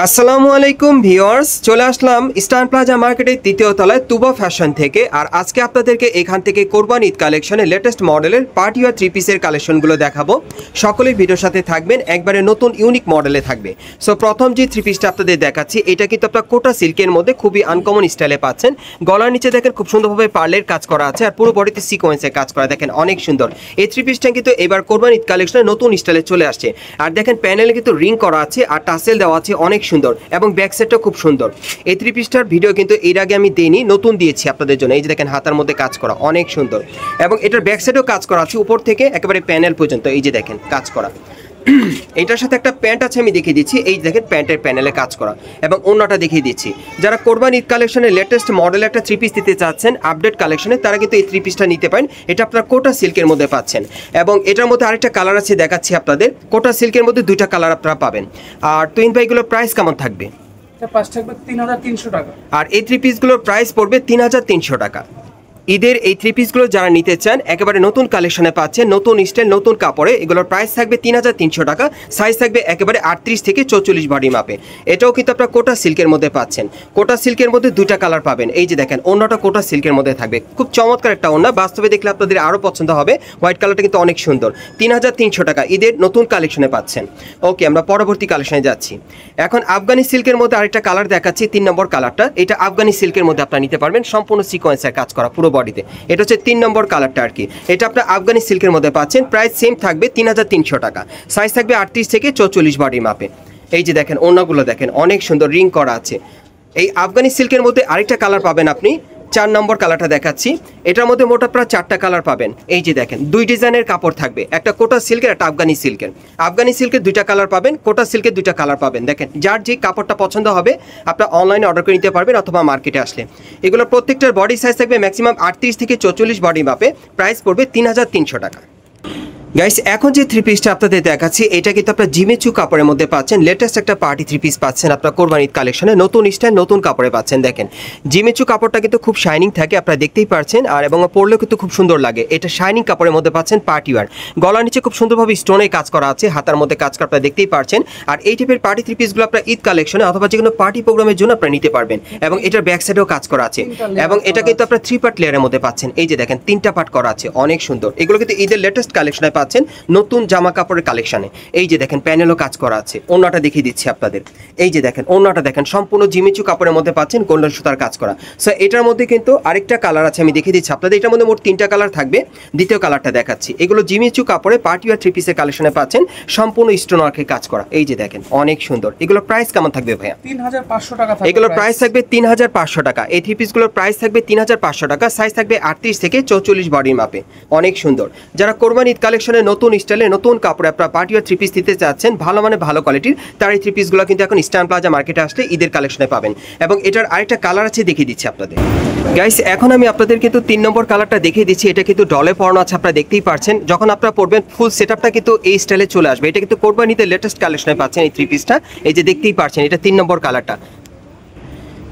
আসসালামু আলাইকুম ভিউয়ার্স, চলে আসলাম ইস্টার্ন প্লাজা মার্কেটের তৃতীয় তলায় তুবা ফ্যাশন থেকে। আর আজকে আপনাদেরকে এখান থেকে কোরবান ঈদ কালেকশনের লেটেস্ট মডেলের পার্টি ওয়্যার থ্রি পিসের কালেকশনগুলো দেখাবো। সকলেই ভিডিওর সাথে থাকবেন, একবারে নতুন ইউনিক মডেলে থাকবে। সো প্রথম যে থ্রি পিসটা আপনাদের দেখাচ্ছি, এটা কিন্তু আপনার কোটা সিল্কের মধ্যে খুবই আনকমন স্টাইলে পাচ্ছেন। গলার নিচে দেখেন খুব সুন্দরভাবে পার্লের কাজ করা আছে, আর পুরো বডিতে সিকোয়েন্সের কাজ করা, দেখেন অনেক সুন্দর। এই থ্রি পিসটা কিন্তু এবার কোরবান ঈদ কালেকশনের নতুন স্টাইলে চলে আসছে। আর দেখেন প্যানেলে কিন্তু রিং করা আছে আর টাসেল দেওয়া আছে, অনেক সুন্দর, এবং ব্যাক সাইডটা খুব সুন্দর। এই থ্রি পিসটার ভিডিও কিন্তু এর আগে আমি দেইনি, নতুন দিয়েছি আপনাদের জন্য। এই যে দেখেন হাতার মধ্যে কাজ করা, অনেক সুন্দর, এবং এটার ব্যাক সাইডেও কাজ করা আছে, উপর থেকে একেবারে প্যানেল পর্যন্ত। এই যে দেখেন কাজ করা। এটার সাথে একটা প্যান্ট আছে, আমি দেখিয়ে দিচ্ছি। এই দেখেন প্যান্টের প্যানেলে কাজ করা, এবং অন্যটা দেখিয়ে দিচ্ছি। যারা কোরবান ঈদ কালেকশনের লেটেস্ট মডেল একটা থ্রি পিস দিতে চাচ্ছেন আপডেট কালেকশনে, তারা কিন্তু এই থ্রি পিসটা নিতে পারেন। এটা আপনার কোটা সিল্কের মধ্যে পাচ্ছেন, এবং এটার মধ্যে আরেকটা কালার আছে, দেখাচ্ছি আপনাদের। কোটা সিল্কের মধ্যে দুইটা কালার আপনারা পাবেন। আর তুহিন ভাই, এগুলোর প্রাইস কেমন থাকবে? প্রাইস থাকবে 3300 টাকা। আর এই থ্রি পিসগুলোর প্রাইস পড়বে 3300 টাকা। ঈদের এই থ্রি পিসগুলো যারা নিতে চান, একেবারে নতুন কালেকশনে পাচ্ছেন, নতুন স্টাইল, নতুন কাপড়ে। এগুলোর প্রাইস থাকবে 3300 টাকা। সাইজ থাকবে একেবারে 38 থেকে 44 বডি মাপে। এটাও কিন্তু আপনারা কোটা সিল্কের মধ্যে পাচ্ছেন। কোটা সিল্কের মধ্যে দুইটা কালার পাবেন। এই যে দেখেন ওন্নাটা কোটা সিল্কের মধ্যে থাকবে, খুব চমৎকার একটা ওন্না। বাস্তবে দেখলে আপনাদের আরও পছন্দ হবে। হোয়াইট কালারটা কিন্তু অনেক সুন্দর। 3300 টাকা ঈদের নতুন কালেকশনে পাচ্ছেন। ওকে, আমরা পরবর্তী কালেকশনে যাচ্ছি। এখন আফগানি সিল্কের মধ্যে আরেকটা কালার দেখাচ্ছি, 3 নম্বর কালারটা। এটা আফগানি সিল্কের মধ্যে আপনারা নিতে পারবেন, সম্পূর্ণ সিকোয়েন্সের কাজ করা পুরো বডিতে। এটা হচ্ছে 3 নম্বর কালারটা আর কি। এটা আপনার আফগানি সিল্কের মধ্যে পাচ্ছেন। প্রাইস সেম থাকবে 3300 টাকা। সাইজ থাকবে 38 থেকে 44 বডি মাপে। এই যে দেখেন ওন্নাগুলো দেখেন, অনেক সুন্দর, রিং করা আছে। এই আফগানি সিল্কের মধ্যে আরেকটা কালার পাবেন আপনি, 4 নম্বর কালারটা দেখাচ্ছি। এটার মধ্যে মোট আপনারা 4টা কালার পাবেন। এই যে দেখেন দুই ডিজাইনের কাপড় থাকবে, একটা কোটা সিল্কের, একটা আফগানি সিল্কের। আফগানি সিল্কের দুইটা কালার পাবেন, কোটা সিল্কের দুইটা কালার পাবেন। দেখেন যার যে কাপড়টা পছন্দ হবে আপনারা অনলাইনে অর্ডার করে নিতে পারবেন, অথবা মার্কেটে আসলে। এগুলো প্রত্যেকটার বডি সাইজ থাকবে ম্যাক্সিমাম 38 থেকে 44 বডি মাপে। প্রাইস পড়বে 3300 টাকা। গাইস, এখন যে থ্রি পিসটা আপনাদের দেখাচ্ছি, এটা কিন্তু আপনার জিমেচু কাপড়ের মধ্যে পাচ্ছেন। লেটেস্ট একটা পার্টি থ্রি পিস পাচ্ছেন আপনার কোরবান ঈদ কালেকশনে, নতুন স্টাইল, নতুন কাপড়ে পাচ্ছেন। দেখেন জিমেচু কাপড়টা কিন্তু খুব শাইনিং থাকে, আপনারা দেখতেই পারছেন। আর এবং পরলেও কিন্তু খুব সুন্দর লাগে। এটা শাইনিং কাপড়ের মধ্যে পাচ্ছেন, পার্টি ওয়্যার। গলার নিচে খুব সুন্দরভাবে স্টোনের কাজ করা আছে, হাতার মধ্যে কাজ করা, আপনারা দেখতেই পারছেন। আর এই টাইপের পার্টি থ্রি পিসগুলো আপনার ঈদ কালেকশনে অথবা যে কোনো পার্টি প্রোগ্রামের জন্য আপনারা নিতে পারবেন। এবং এটার ব্যাক সাইডেও কাজ করা আছে, এবং এটা কিন্তু আপনার 3 পার্ট লেয়ারের মধ্যে পাচ্ছেন। এই যে দেখেন 3টা পার্ট করা আছে, অনেক সুন্দর। এগুলো কিন্তু ঈদের লেটেস্ট কালেকশনে পাচ্ছেন, নতুন জামা কাপড়ের কালেকশনে। এই যে দেখেন প্যানেলও কাজ করা আছে। ওন্নাটা দেখিয়ে দিচ্ছি আপনাদের। এই যে দেখেন ওন্নাটা দেখেন, সম্পূর্ণ জিমিচু কাপড়ের মধ্যে পাচ্ছেন, গোল্ডেন সুতার কাজ করা। সো এটার মধ্যে কিন্তু আরেকটা কালার আছে, আমি দেখিয়ে দিচ্ছি আপনাদের। এটার মধ্যে মোট 3টা কালার থাকবে, দ্বিতীয় কালারটা দেখাচ্ছি। এগুলো জিমিচু কাপড়ে পার্টি ওয়্যার থ্রি পিসের কালেকশনে পাচ্ছেন, সম্পূর্ণ স্টোন ওয়ার্কের কাজ করা। এই যে দেখেন অনেক সুন্দর। এগুলো প্রাইস কেমন থাকবে ভাইয়া? 3500 টাকা। এগুলোর প্রাইস থাকবে 3500 টাকা। এই থ্রি পিসগুলোর প্রাইস থাকবে 3500 টাকা। সাইজ থাকবে 38 থেকে 44 বডির মাপে, অনেক সুন্দর। যারা কোরবান ঈদ কালেকশনের নতুন স্টাইলে, নতুন কাপড়ে আপনারা পার্টি ওয়্যার থ্রি পিস দিতে চাচ্ছেন, ভালো মানে ভালো কোয়ালিটির, তার এই থ্রি পিসগুলো কিন্তু এখন ইস্টার্ন প্লাজা মার্কেটে আসলে ঈদের কালেকশনে পাবেন। এবং এটার আরেকটা কালার আছে, দেখিয়ে দিচ্ছি আপনাদের। গাইস, এখন আমি আপনাদের কিন্তু 3 নম্বর কালারটা দেখিয়ে দিচ্ছি। এটা কিন্তু ডলে পরানো আছে, আপনারা দেখতেই পারছেন। যখন আপনারা পরবেন ফুল সেটআপটা কিন্তু এই স্টাইলে চলে আসবে। এটা কিন্তু কোরবান ঈদের লেটেস্ট কালেকশনে পাচ্ছেন এই থ্রি পিসটা। এই যে দেখতেই পারছেন, এটা 3 নম্বর কালারটা।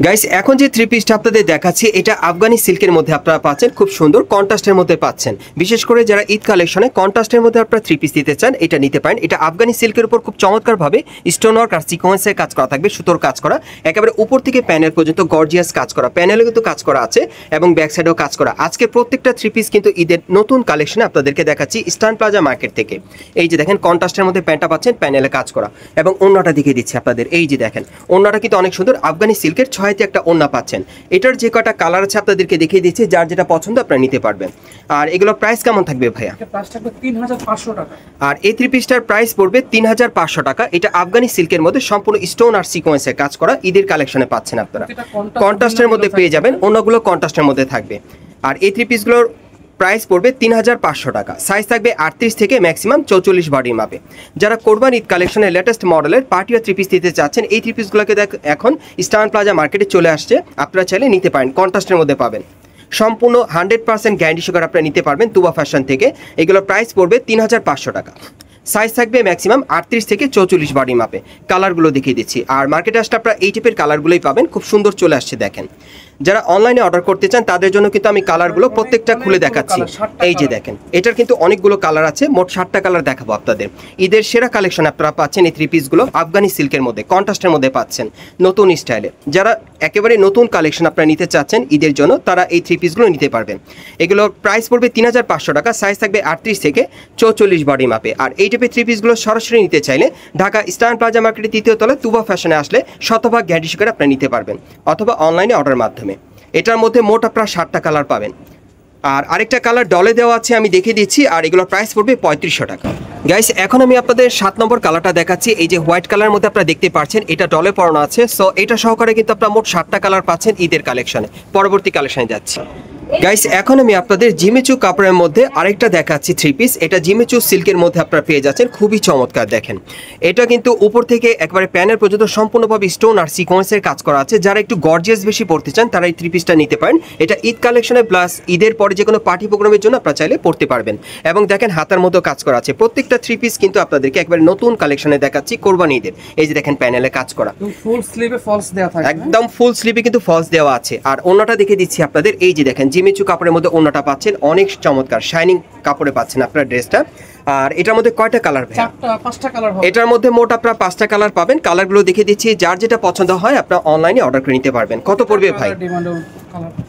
গাইস, এখন যে থ্রি পিসটা আপনাদের দেখাচ্ছি, এটা আফগানি সিল্কের মধ্যে আপনারা পাচ্ছেন, খুব সুন্দর কন্ট্রাস্টের মধ্যে পাচ্ছেন। বিশেষ করে যারা ঈদ কালেকশনে কন্ট্রাস্টের মধ্যে আপনারা থ্রি পিস দিতে চান, এটা নিতে পারেন। এটা আফগানি সিল্কের উপর খুব চমৎকারভাবে স্টোন ওয়ার্ক আর সিকোয়েন্সের কাজ করা থাকবে, সুতোর কাজ করা, একেবারে উপর থেকে প্যানেল পর্যন্ত গর্জিয়াস কাজ করা। প্যানেলে কিন্তু কাজ করা আছে, এবং ব্যাক সাইডেও কাজ করা। আজকে প্রত্যেকটা থ্রি পিস কিন্তু ঈদের নতুন কালেকশনে আপনাদেরকে দেখাচ্ছি ইস্টার্ন প্লাজা মার্কেট থেকে। এই যে দেখেন কন্ট্রাস্টের মধ্যে প্যান্টটা পাচ্ছেন, প্যানেলে কাজ করা, এবং ওন্নাটা দেখিয়ে দিচ্ছি আপনাদের। এই যে দেখেন ওন্নাটা কিন্তু অনেক সুন্দর, আফগানি সিল্কের 6তে একটা ওন্না পাচ্ছেন। এটার যে কটা কালার আছে আপনাদেরকে দেখিয়ে দিচ্ছি, যার যেটা পছন্দ আপনারা নিতে পারবেন। আর এগুলো প্রাইস কেমন থাকবে ভাইয়া? প্রাইস থাকবে 3500 টাকা। আর এই থ্রি পিসটার প্রাইস পড়বে 3500 টাকা। এটা আফগানি সিল্কের মধ্যে সম্পূর্ণ স্টোন আর সিকোয়েন্সের কাজ করা, ঈদের কালেকশনে পাচ্ছেন আপনারা। কন্ট্রাস্টের মধ্যে পেয়ে যাবেন, অন্যগুলো কন্ট্রাস্টের মধ্যে থাকবে। আর এই থ্রি পিসগুলোর প্রাইস পড়বে 3500 টাকা। সাইজ থাকবে 38 থেকে ম্যাক্সিমাম 44 বডি মাপে। যারা কোরবান ঈদ কালেকশনের লেটেস্ট মডেলের পার্টি ওয়্যার থ্রি পিস দিতে চাচ্ছেন, এই থ্রি পিসগুলোকে এখন ইস্টার্ন প্লাজা মার্কেটে চলে আসছে, আপনারা চাইলে নিতে পারেন। কন্ট্রাস্টের মধ্যে পাবেন, সম্পূর্ণ 100% গ্যারান্টি সহকারে আপনারা নিতে পারবেন তুবা ফ্যাশন থেকে। এগুলোর প্রাইস পড়বে 3500 টাকা। সাইজ থাকবে ম্যাক্সিমাম 38 থেকে 44 বডি মাপে। কালারগুলো দেখিয়ে দিচ্ছি। আর মার্কেটে আসলে আপনারা এই টাইপের কালারগুলোই পাবেন, খুব সুন্দর চলে আসছে দেখেন। যারা অনলাইনে অর্ডার করতে চান তাদের জন্য কিন্তু আমি কালারগুলো প্রত্যেকটা খুলে দেখাচ্ছি। এই যে দেখেন, এটার কিন্তু অনেকগুলো কালার আছে, মোট 7টা কালার দেখাবো আপনাদের। ঈদের সেরা কালেকশন আপনারা পাচ্ছেন এই 3 পিসগুলো আফগানি সিল্কের মধ্যে, কন্ট্রাস্টের মধ্যে পাচ্ছেন নতুন স্টাইলে। যারা একেবারে নতুন কালেকশন আপনারা নিতে চাচ্ছেন ঈদের জন্য, তারা এই 3 পিসগুলো নিতে পারবেন। এগুলোর প্রাইস পড়বে 3500 টাকা, সাইজ থাকবে 38 থেকে 44 বডি মাপে। আর এই টাইপের 3 পিসগুলো সরাসরি নিতে চাইলে ঢাকা ইস্টার্ন প্লাজা মার্কেটের 3য় তলায় তুবা ফ্যাশনে আসলে শতভাগ গ্যারান্টি সহকারে আপনারা নিতে পারবেন, অথবা অনলাইনে অর্ডার মাধ্যমে। এটার মধ্যে মোট আপনারা 7টা কালার পাবেন। আর আরেকটা কালার ডলে দেওয়া আছে, আমি দেখিয়ে দিচ্ছি। আর এগুলোর প্রাইস পড়বে 3500 টাকা। গাইস, এখন আমি আপনাদের 7 নম্বর কালারটা দেখাচ্ছি। এই যে হোয়াইট কালার মধ্যে আপনারা দেখতে পাচ্ছেন, এটা ডলে পরানো আছে। সো এটা সহকারে কিন্তু আপনারা মোট 7টা কালার পাচ্ছেন ঈদের কালেকশনে। পরবর্তী কালেকশনে যাচ্ছি। গাইস, এখন আমি আপনাদের জিমিচু কাপড়ের মধ্যে আরেকটা দেখাচ্ছি 3 পিস। এটা জিমিচু সিল্কের মধ্যে আপনারা পেয়ে যাচ্ছেন, খুবই চমৎকার। দেখেন, এটা কিন্তু উপর থেকে একবারে প্যানেল পর্যন্ত সম্পূর্ণভাবে স্টোন আর সিকোয়েন্সের কাজ করা আছে। যারা একটু গর্জিয়াস বেশি পড়তে চান তারা এই 3 পিসটা নিতে পারেন। এটা ঈদ কালেকশনে প্লাস ঈদের পরে যে কোনো পার্টি প্রোগ্রামের জন্য আপনারা চাইলে পড়তে পারবেন। এবং দেখেন হাতার মতো কাজ করা আছে। প্রত্যেকটা 3 পিস কিন্তু আপনাদেরকে একবারে নতুন কালেকশনে দেখাচ্ছি কোরবানি ঈদের। এই যে দেখেন প্যানেলে কাজ করা, ফুল স্লিভে ফলস দেওয়া থাকে, একদম ফুল স্লিভে কিন্তু ফলস দেওয়া আছে। আর ওন্নাটা দেখে দিচ্ছি আপনাদের। এই যে দেখেন জিমিচু কাপড়ের মধ্যে ওন্নাটা পাচ্ছেন, অনেক চমৎকার শাইনিং কাপড়ে পাচ্ছেন আপনারা ড্রেসটা। আর এটার মধ্যে কয়টা কালার ভাই? 5টা কালার হবে। এটার মধ্যে মোট আপনারা 5টা কালার পাবেন। কালারগুলো দেখে দিচ্ছি, যার যেটা পছন্দ হয় আপনারা অনলাইনে অর্ডার করে নিতে পারবেন। কত পড়বে ভাই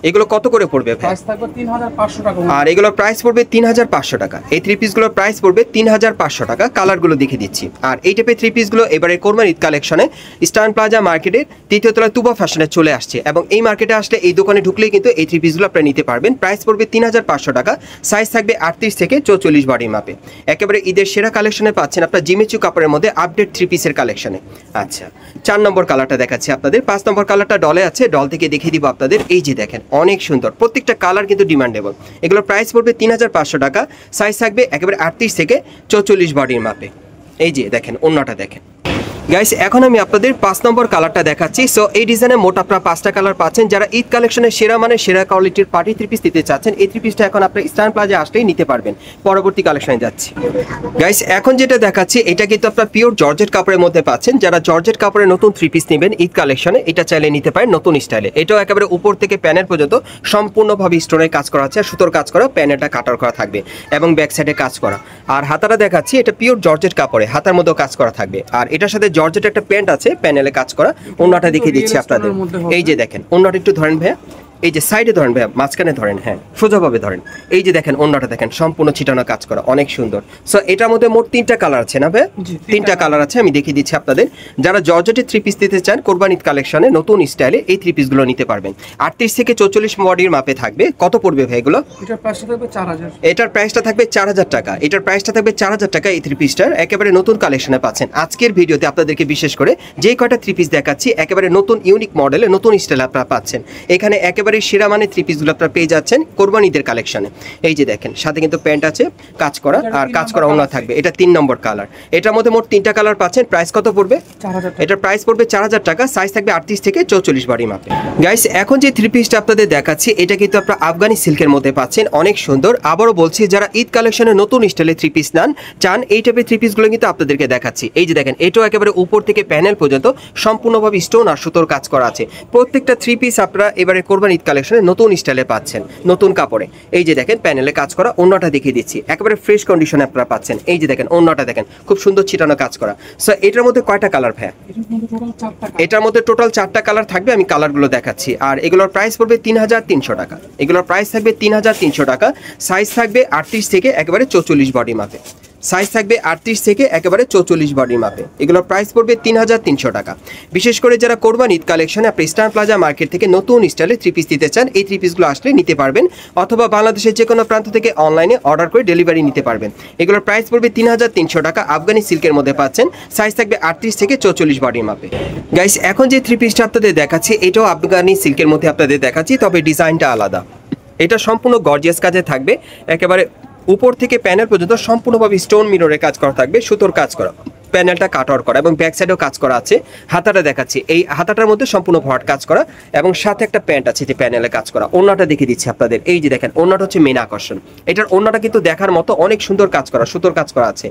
এগুলো? কত করে পড়বে ভাই? প্রাইস থাকবে 3500 টাকা। আর এগুলোর প্রাইস পড়বে 3500 টাকা। এই 3 পিসগুলোর প্রাইস পড়বে 3500 টাকা। কালারগুলো দেখে দিচ্ছি। আর এই টাইপের 3 পিসগুলো এবারে কোরবানি ঈদ কালেকশনে ইস্টার্ন প্লাজা মার্কেটের 3য় তলায় তুবা ফ্যাশনে চলে আসছে। এবং এই মার্কেটে আসলে এই দোকানে ঢুকলেই কিন্তু এই 3 পিসগুলো আপনারা নিতে পারবেন। প্রাইস পড়বে 3500 টাকা, সাইজ থাকবে 38 থেকে 44 বডি মাপে। একেবারে ঈদের সেরা কালেকশনে পাচ্ছেন আপনার জিমিচু কাপড়ের মধ্যে আপডেট 3 পিসের কালেকশনে। আচ্ছা, 4 নম্বর কালারটা দেখাচ্ছি আপনাদের। 5 নম্বর কালারটা ডলে আছে, ডল থেকে দেখিয়ে দিব আপনাদের। এই যে দেখেন, অনেক সুন্দর, প্রত্যেকটা কালার কিন্তু ডিমান্ডেবল। এগুলোর প্রাইস পড়বে 3500 টাকা, সাইজ থাকবে একেবারে 38 থেকে 44 বডির মাপে। এই যে দেখেন ওন্নাটা দেখেন। গাইস, এখন আমি আপনাদের 5 নম্বর কালারটা দেখাচ্ছি। সো এই ডিজাইনে মোট আপনারা 5টা কালার পাচ্ছেন। যারা ঈদ কালেকশনের সেরা মানে সেরা কোয়ালিটির পার্টি 3 পিস নিতে চাচ্ছেন, এই 3 পিসটা এখন আপনারা ইস্টার্ন প্লাজা আসলেই নিতে পারবেন। পরবর্তী কালেকশনে যাচ্ছি। গাইস, এখন যেটা দেখাচ্ছি এটা কিন্তু আপনারা পিওর জর্জেট কাপড়ের মধ্যে পাচ্ছেন। যারা জর্জেট কাপড়ের নতুন 3 পিস নেবেন ঈদ কালেকশনে, এটা চাইলে নিতে পারেন নতুন স্টাইলে। এটাও একেবারে উপর থেকে প্যানেল পর্যন্ত সম্পূর্ণভাবে স্টোনের কাজ করা আছে, সুতোর কাজ করা, প্যানেলটা কাটার করা থাকবে এবং ব্যাক সাইডে কাজ করা। আর হাতাটা দেখাচ্ছি, এটা পিওর জর্জেট কাপড়ে হাতার মধ্যেও কাজ করা থাকবে। আর এটার সাথে জর্জেট একটা প্যান্ট আছে, প্যানেলে কাজ করা। ওন্নাটা দেখিয়ে দিচ্ছি আপনাদের। এই যে দেখেন, ওন্নাটা একটু ধরেন ভাইয়া, এই যে সাইডে ধরেন ভাইয়া, মাঝখানে ধরেন, হ্যাঁ সোজাভাবে ধরেন। এই যে দেখেন ওন্নাটা দেখেন, সম্পূর্ণ ছিটানো কাজ করা, অনেক সুন্দর। সো এটার মধ্যে মোট 3টা কালার আছে না ভাইয়া? 3টা কালার আছে, আমি দেখিয়ে দিচ্ছি আপনাদের। যারা জর্জেটের 3 পিস নিতে চান কোরবানি ঈদ কালেকশনে নতুন স্টাইলে, এই 3 পিসগুলো নিতে পারবেন। 38 থেকে 44 বডির মাপে থাকবে। কত পড়বে ভাই এগুলো? এটার প্রাইসটা থাকবে 4000। এটার প্রাইসটা থাকবে 4000 টাকা। এটার প্রাইসটা থাকবে 4000 টাকা। এই 3 পিসটার একেবারে নতুন কালেকশনে পাচ্ছেন। আজকের ভিডিওতে আপনাদেরকে বিশেষ করে যে কয়টা 3 পিস দেখাচ্ছি একেবারে নতুন ইউনিক মডেলে নতুন স্টাইলে আপনারা পাচ্ছেন। এখানে একেবারে সেরা মানে 3 পিসগুলো আপনারা পেয়ে যাচ্ছেন কোরবানি ঈদের কালেকশনে। এই যে দেখেন, সাথে কিন্তু প্যান্ট আছে কাজ করা, আর কাজ করা ওন্না থাকবে। এটা 3 নম্বর কালার। এটার মধ্যে মোট 3টা কালার পাচ্ছেন। প্রাইস কত পড়বে? 4000। এটার প্রাইস পড়বে 4000 টাকা, সাইজ থাকবে 38 থেকে 44 বডি মাপে। গাইস, এখন যে 3 পিসটা আপনাদের দেখাচ্ছি এটা কিন্তু আপনারা আফগানি সিল্কের মধ্যে পাচ্ছেন, অনেক সুন্দর। আবারও বলছি, যারা ঈদ কালেকশনে নতুন স্টাইলে 3 পিস চান এই টাইপের 3 পিসগুলো কিন্তু আপনাদেরকে দেখাচ্ছি। এই যে দেখেন, এটাও একেবারে উপর থেকে প্যানেল পর্যন্ত সম্পূর্ণভাবে স্টোন আর সুতোর কাজ করা আছে। প্রত্যেকটা 3 পিস আপনারা এবারে কোরবানি ঈদ কালেকশনে নতুন স্টাইলে পাচ্ছেন, নতুন কাপড়ে। এই যে দেখেন প্যানেলে কাজ করা, ওন্নাটা দেখিয়ে দিচ্ছি, একেবারে ফ্রেশ কন্ডিশনে আপনারা পাচ্ছেন। এই যে দেখেন ওন্নাটা দেখেন, খুব সুন্দর ছিটানো কাজ করা। সো এটার মধ্যে কয়টা কালার ভাইয়া? এটার মধ্যে টোটাল 4টা কালার থাকবে, আমি কালারগুলো দেখাচ্ছি। আর এগুলোর প্রাইস পড়বে 3300 টাকা। এগুলোর প্রাইস থাকবে 3300 টাকা, সাইজ থাকবে 38 থেকে একেবারে 44 বডি মাপে। সাইজ থাকবে 38 থেকে একেবারে 44 বডির মাপে। এগুলোর প্রাইস পড়বে 3300 টাকা। বিশেষ করে যারা কোরবানি ঈদ কালেকশনে আপনি ইস্টার্ন প্লাজা মার্কেট থেকে নতুন স্টাইলে 3 পিস দিতে চান, এই 3 পিসগুলো আসলে নিতে পারবেন, অথবা বাংলাদেশের যে কোনো প্রান্ত থেকে অনলাইনে অর্ডার করে ডেলিভারি নিতে পারবেন। এগুলোর প্রাইস পড়বে 3300 টাকা। আফগানি সিল্কের মধ্যে পাচ্ছেন, সাইজ থাকবে 38 থেকে 44 বডির মাপে। গাইস, এখন যে 3 পিসটা আপনাদের দেখাচ্ছি এটাও আফগানি সিল্কের মধ্যে আপনাদের দেখাচ্ছি, তবে ডিজাইনটা আলাদা। এটা সম্পূর্ণ গর্জিয়াস কাজে থাকবে, একেবারে উপর থেকে প্যানেল পর্যন্ত সম্পূর্ণভাবে স্টোন মিররের কাজ করা থাকবে, সুতোর কাজ করা। প্যানেলটা কাট আউট করা এবং ব্যাক সাইডেও কাজ করা আছে। হাতাটা দেখাচ্ছি, এই হাতাটার মধ্যে সম্পূর্ণ ভরাট কাজ করা এবং সাথে একটা প্যান্ট আছে যে প্যানেলে কাজ করা। ওড়নাটা দেখিয়ে দিচ্ছি আপনাদের, এই যে দেখেন ওড়নাটা হচ্ছে মেন আকর্ষণ। এটার ওড়নাটা কিন্তু দেখার মতো অনেক সুন্দর কাজ করা, সুতোর কাজ করা আছে।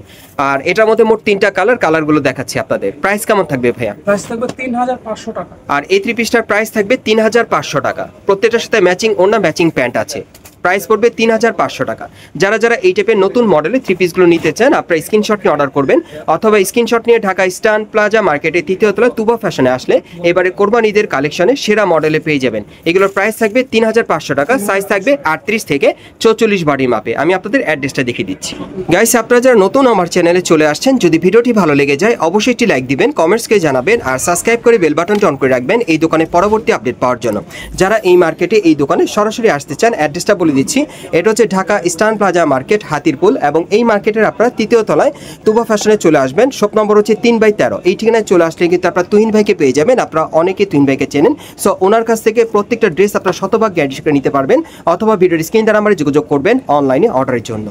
আর এটার মধ্যে মোট 3টা কালারগুলো দেখাচ্ছি আপনাদের। প্রাইস কেমন থাকবে ভাইয়া? প্রাইস থাকবে 3500 টাকা। আর এই 3 পিসটার প্রাইস থাকবে 3500 টাকা। প্রত্যেকটার সাথে ম্যাচিং ওড়না, ম্যাচিং প্যান্ট আছে। প্রাইস পড়বে 3500 টাকা। যারা এই টাইপের নতুন মডেলের 3 পিসগুলো নিতে চান আপনারা স্ক্রিনশট নিয়ে অর্ডার করবেন, অথবা স্ক্রিনশট নিয়ে ঢাকা ইস্টার্ন প্লাজা মার্কেটে 3য় তলায় তুবা ফ্যাশনে আসলে এবারে কোরবানি ঈদের কালেকশনে সেরা মডেলে পেয়ে যাবেন। এগুলোর প্রাইস থাকবে 3500 টাকা। সাইজ থাকবে 38 থেকে 44 বডি মাপে। আমি আপনাদের অ্যাড্রেসটা দেখিয়ে দিচ্ছি। গাইস, আপনারা যারা নতুন আমার চ্যানেলে চলে আসছেন, যদি ভিডিওটি ভালো লেগে যায় অবশ্যই একটি লাইক দিবেন, কমেন্টসকে জানাবেন আর সাবস্ক্রাইব করে বেল বাটনটি অন করে রাখবেন এই দোকানে পরবর্তী আপডেট পাওয়ার জন্য। যারা এই মার্কেটে এই দোকানে সরাসরি আসতে চান অ্যাড্রেসটা বলে দিচ্ছি। এটা হচ্ছে Dhaka eastern plaza market, Hatirpool, এবং এই মার্কেটের আপনারা 3য় তলায় তুবা ফ্যাশনে চলে আসবেন। শপ নম্বর হচ্ছে 3/13। এই ঠিকানায় চলে আসলে কিন্তু আপনারা তুহিন ভাইকে পেয়ে যাবেন। আপনারা অনেকে তুহিন ভাইকে চেনেন, সো ওনার কাছ থেকে প্রত্যেকটা ড্রেস আপনারা শতভাগ গ্যারান্টি করে নিতে পারবেন, অথবা ভিডিওর স্ক্রিন দ্বারা আমরা যোগাযোগ করবেন অনলাইনে অর্ডারের জন্য।